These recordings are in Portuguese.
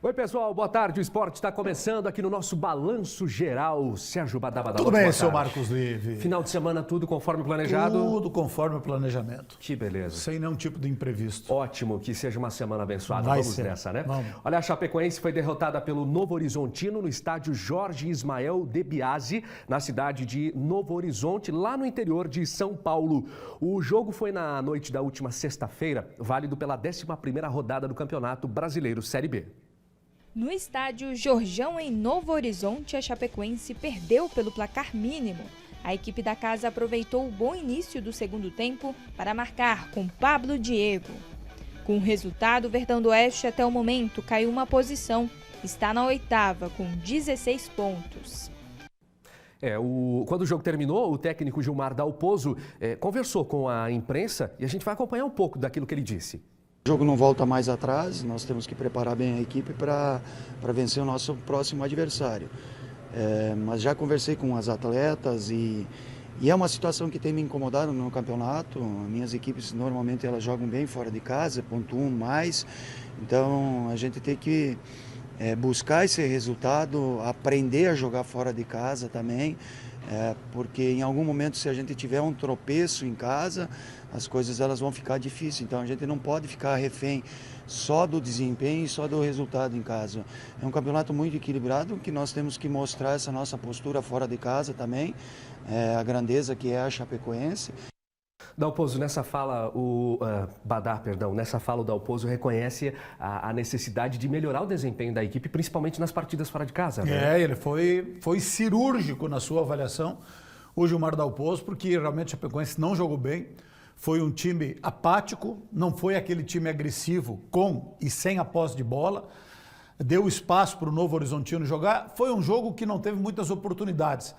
Oi, pessoal, boa tarde. O esporte está começando aqui no nosso Balanço Geral. Sérgio Badabada. Tudo bem, seu Marcos Live? Final de semana, tudo conforme planejado? Tudo conforme o planejamento. Que beleza. Sem nenhum tipo de imprevisto. Ótimo, que seja uma semana abençoada. Vai Vamos ser. nessa, né? Vamos. Olha, a Chapecoense foi derrotada pelo Novo Horizontino no estádio Jorge Ismael de Biasi, na cidade de Novo Horizonte, lá no interior de São Paulo. O jogo foi na noite da última sexta-feira, válido pela 11ª rodada do Campeonato Brasileiro Série B. No estádio Jorjão, em Novo Horizonte, a Chapecoense perdeu pelo placar mínimo. A equipe da casa aproveitou o bom início do segundo tempo para marcar com Pablo Diego. Com o resultado, o Verdão do Oeste até o momento caiu uma posição. Está na 8ª com 16 pontos. Quando o jogo terminou, o técnico Gilmar Dalpozo conversou com a imprensa e a gente vai acompanhar um pouco daquilo que ele disse. O jogo não volta mais atrás, nós temos que preparar bem a equipe para vencer o nosso próximo adversário. Mas já conversei com as atletas e é uma situação que tem me incomodado no campeonato. Minhas equipes normalmente elas jogam bem fora de casa, pontuam mais, então a gente tem que buscar esse resultado, aprender a jogar fora de casa também. Porque em algum momento, se a gente tiver um tropeço em casa, as coisas elas vão ficar difíceis. Então a gente não pode ficar refém só do desempenho e só do resultado em casa. É um campeonato muito equilibrado que nós temos que mostrar essa nossa postura fora de casa também, a grandeza que é a Chapecoense. Dalpozo, nessa fala, nessa fala o Dalpozo reconhece a necessidade de melhorar o desempenho da equipe, principalmente nas partidas fora de casa, né? Ele foi cirúrgico na sua avaliação, o Gilmar Dalpozo, porque realmente a Chapecoense não jogou bem, foi um time apático, não foi aquele time agressivo com e sem a posse de bola, deu espaço para o Novo Horizontino jogar, foi um jogo que não teve muitas oportunidades.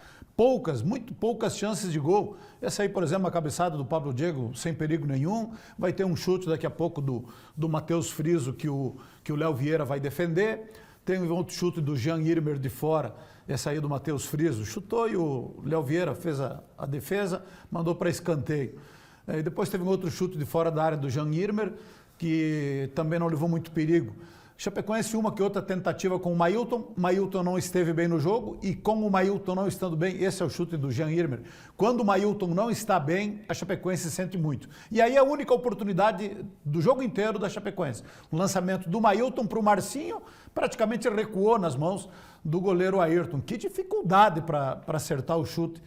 Muito poucas chances de gol. Essa aí, por exemplo, a cabeçada do Pablo Diego, sem perigo nenhum. Vai ter um chute daqui a pouco do Matheus Friso, que o Léo Vieira vai defender. Tem um outro chute do Jean Irmer de fora, essa aí do Matheus Friso. Chutou e o Léo Vieira fez a defesa, mandou para escanteio. E depois teve um outro chute de fora da área do Jean Irmer, que também não levou muito perigo. Chapecoense, uma que outra tentativa com o Mailton. Mailton não esteve bem no jogo e com o Mailton não estando bem, esse é o chute do Jean Irmer. Quando o Mailton não está bem, a Chapecoense sente muito. E aí a única oportunidade do jogo inteiro da Chapecoense. O lançamento do Mailton para o Marcinho praticamente recuou nas mãos do goleiro Ayrton. Que dificuldade para acertar o chute.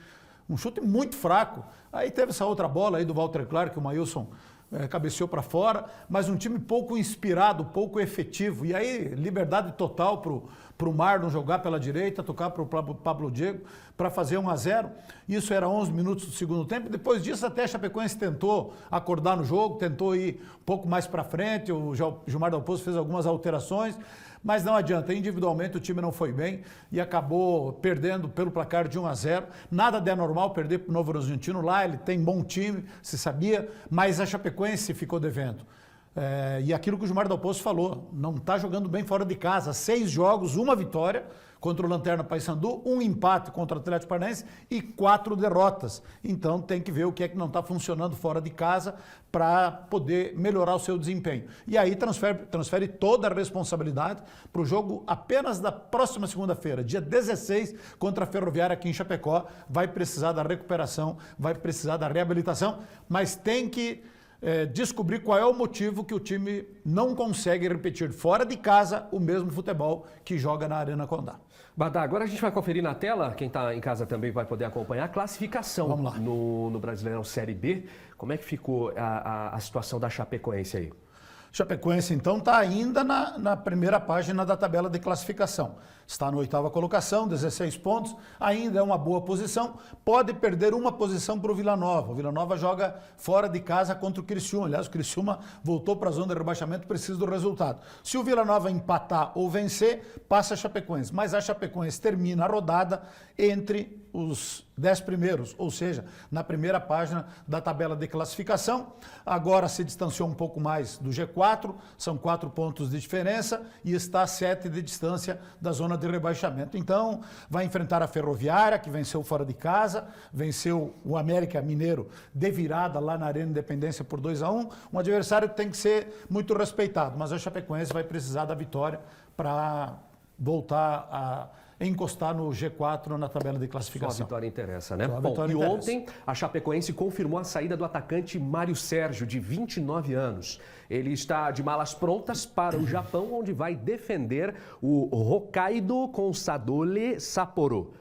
Um chute muito fraco. Aí teve essa outra bola aí do Walter Clark, que o Mailson cabeceou para fora, mas um time pouco inspirado, pouco efetivo. E aí, liberdade total para o Marlon jogar pela direita, tocar para o Pablo Diego para fazer 1-0. Isso era 11 minutos do segundo tempo. Depois disso, até a Chapecoense tentou acordar no jogo, tentou ir um pouco mais para frente. O Gilmar Dalpozo fez algumas alterações, mas não adianta. Individualmente, o time não foi bem e acabou perdendo pelo placar de 1-0. Nada de anormal perder para o Novo Horizontino lá. Ele tem bom time, se sabia, mas a Chapecoense ficou devendo. E aquilo que o Gilmar Dalpozo falou, não está jogando bem fora de casa. 6 jogos, 1 vitória contra o Lanterna Paysandu, 1 empate contra o Atlético Paranaense e 4 derrotas. Então tem que ver o que é que não está funcionando fora de casa para poder melhorar o seu desempenho. E aí transfere toda a responsabilidade para o jogo apenas da próxima segunda-feira, dia 16, contra a Ferroviária aqui em Chapecó. Vai precisar da recuperação, vai precisar da reabilitação, mas tem que descobrir qual é o motivo que o time não consegue repetir fora de casa o mesmo futebol que joga na Arena Condá. Badá, agora a gente vai conferir na tela, quem está em casa também vai poder acompanhar a classificação no Brasileirão Série B. Como é que ficou a situação da Chapecoense aí? Chapecoense, então, está ainda na primeira página da tabela de classificação. Está na 8ª colocação, 16 pontos, ainda é uma boa posição. Pode perder uma posição para o Vila Nova. O Vila Nova joga fora de casa contra o Criciúma. Aliás, o Criciúma voltou para a zona de rebaixamento, precisa do resultado. Se o Vila Nova empatar ou vencer, passa a Chapecoense. Mas a Chapecoense termina a rodada entre os 10 primeiros, ou seja, na primeira página da tabela de classificação. Agora se distanciou um pouco mais do G4, são 4 pontos de diferença e está a 7 de distância da zona de rebaixamento. Então, vai enfrentar a Ferroviária, que venceu fora de casa, venceu o América Mineiro de virada lá na Arena Independência por 2-1, um adversário que tem que ser muito respeitado, mas a Chapecoense vai precisar da vitória para voltar a encostar no G4 na tabela de Só a classificação. vitória interessa, né? Só a Bom, vitória e interessa. ontem a Chapecoense confirmou a saída do atacante Mário Sérgio, de 29 anos. Ele está de malas prontas para o Japão, onde vai defender o Hokkaido Consadole Sapporo.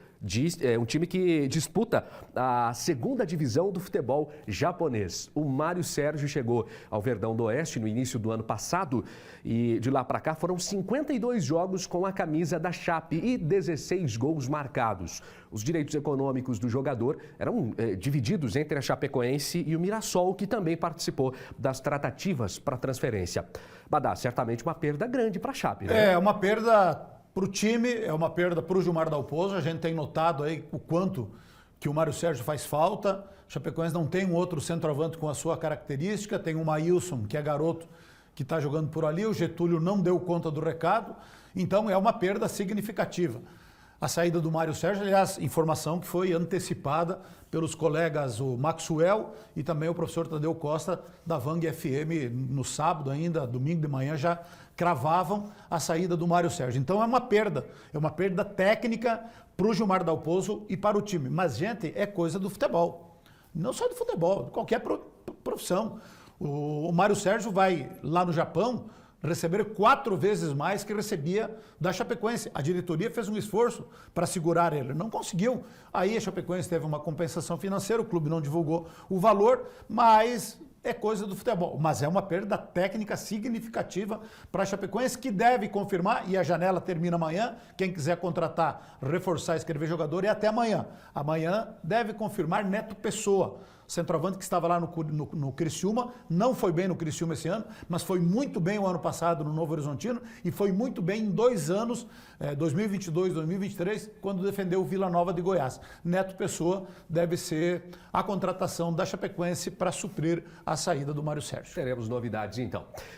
É um time que disputa a segunda divisão do futebol japonês. O Mário Sérgio chegou ao Verdão do Oeste no início do ano passado e de lá para cá foram 52 jogos com a camisa da Chape e 16 gols marcados. Os direitos econômicos do jogador eram divididos entre a Chapecoense e o Mirassol, que também participou das tratativas para transferência. Badá, certamente uma perda grande para a Chape, né? É uma perda para o time, é uma perda para o Gilmar Dalpozo. A gente tem notado aí o quanto que o Mário Sérgio faz falta. O Chapecoense não tem um outro centroavante com a sua característica. Tem o Maílson, que é garoto, que está jogando por ali. O Getúlio não deu conta do recado. Então é uma perda significativa. A saída do Mário Sérgio, aliás, informação que foi antecipada pelos colegas, o Maxwell e também o professor Tadeu Costa, da Vang FM, no sábado ainda, domingo de manhã, já cravavam a saída do Mário Sérgio. Então é uma perda técnica para o Gilmar Dalpozo e para o time. Mas, gente, é coisa do futebol. Não só do futebol, de qualquer profissão. O Mário Sérgio vai lá no Japão receber 4 vezes mais que recebia da Chapecoense. A diretoria fez um esforço para segurar ele, não conseguiu. Aí a Chapecoense teve uma compensação financeira, o clube não divulgou o valor, mas é coisa do futebol. Mas é uma perda técnica significativa para a Chapecoense, que deve confirmar, e a janela termina amanhã. Quem quiser contratar, reforçar, escrever jogador, é até amanhã. Amanhã deve confirmar Neto Pessoa, centroavante que estava lá no Criciúma. Não foi bem no Criciúma esse ano, mas foi muito bem o ano passado no Novo Horizontino e foi muito bem em 2 anos, 2022, 2023, quando defendeu o Vila Nova de Goiás. Neto Pessoa deve ser a contratação da Chapecoense para suprir a saída do Mário Sérgio. Teremos novidades então.